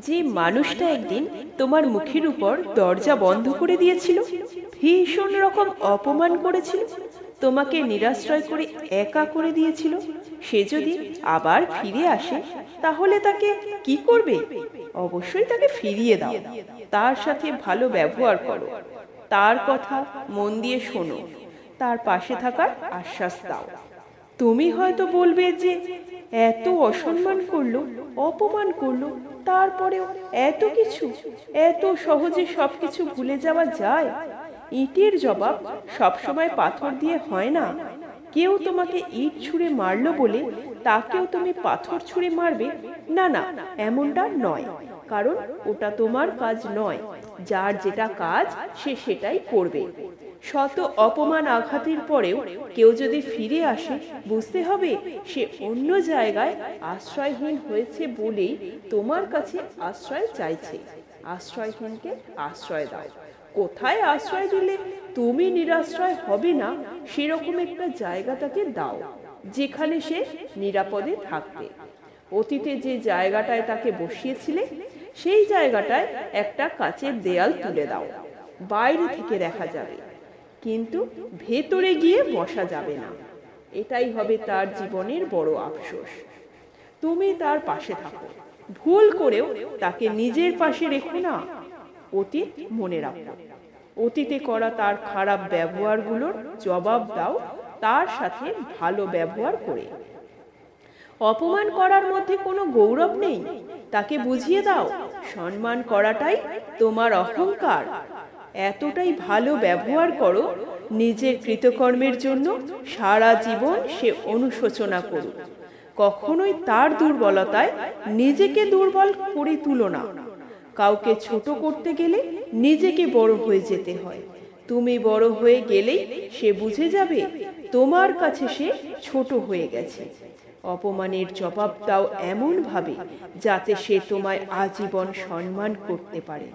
যে মানুষটা একদিন তোমার মুখের উপর দরজা বন্ধ করে দিয়েছিল, ভীষণ রকম অপমান করেছিল, তোমাকে নিরাশ্রয় করে একা করে দিয়েছিল, সে যদি আবার ফিরে আসে তাহলে তাকে কি করবে? অবশ্যই তাকে ফিরিয়ে দাও, তার সাথে ভালো ব্যবহার করো, তার কথা মন দিয়ে শোনো, তার পাশে থাকার আশ্বাস দাও। তুমি হয়তো বলবে যে এত অসম্মান করলো, অপমান করলো, তারপরেও এত কিছু, এত সহজে সবকিছু ভুলে যাওয়া যায়? ইটের জবাব সবসময় পাথর দিয়ে হয় না। কেউ তোমাকে ইট ছুঁড়ে মারলো বলে তাকেও তুমি পাথর ছুঁড়ে মারবে না, না, এমনটা নয়। কারণ ওটা তোমার কাজ নয়। যার যেটা কাজ সে সেটাই করবে। শত অপমান আঘাতের পরেও কেউ যদি ফিরে আসে, বুঝতে হবে সে অন্য জায়গায় আশ্রয়হীন হয়েছে বলেই তোমার কাছে আশ্রয় চাইছে। আশ্রয়হীনকে আশ্রয় দাও। কোথায় আশ্রয় দিলে তুমি নিরাশ্রয় হবে না, সেরকম একটা জায়গা তাকে দাও যেখানে সে নিরাপদে থাকবে। অতীতে যে জায়গাটায় তাকে বসিয়েছিলে সেই জায়গাটায় একটা কাচের দেয়াল তুলে দাও। বাইরে থেকে দেখা যাবে, কিন্তু ভেতরে গিয়ে বসা যাবে না। এটাই হবে তার জীবনের বড় আফসোস। তুমি তার পাশে থাকো, ভুল করেও তাকে নিজের পাশে রেখো না। অতীত মনে রাখো, অতীতে করা তার খারাপ ব্যবহারগুলোর জবাব দাও তার সাথে ভালো ব্যবহার করে। অপমান করার মধ্যে কোনো গৌরব নেই, তাকে বুঝিয়ে দাও সম্মান করাটাই তোমার অহংকার। এতটাই ভালো ব্যবহার করো, নিজের কৃতকর্মের জন্য সারা জীবন সে অনুশোচনা করুক। কখনোই তার দুর্বলতায় নিজেকে দুর্বল করে তুলো না। কাউকে ছোট করতে গেলে নিজেকে বড় হয়ে যেতে হয়। তুমি বড় হয়ে গেলেই সে বুঝে যাবে তোমার কাছে সে ছোট হয়ে গেছে। অপমানের জবাব দাও এমন ভাবে যাতে সে তোমায় আজীবন সম্মান করতে পারে।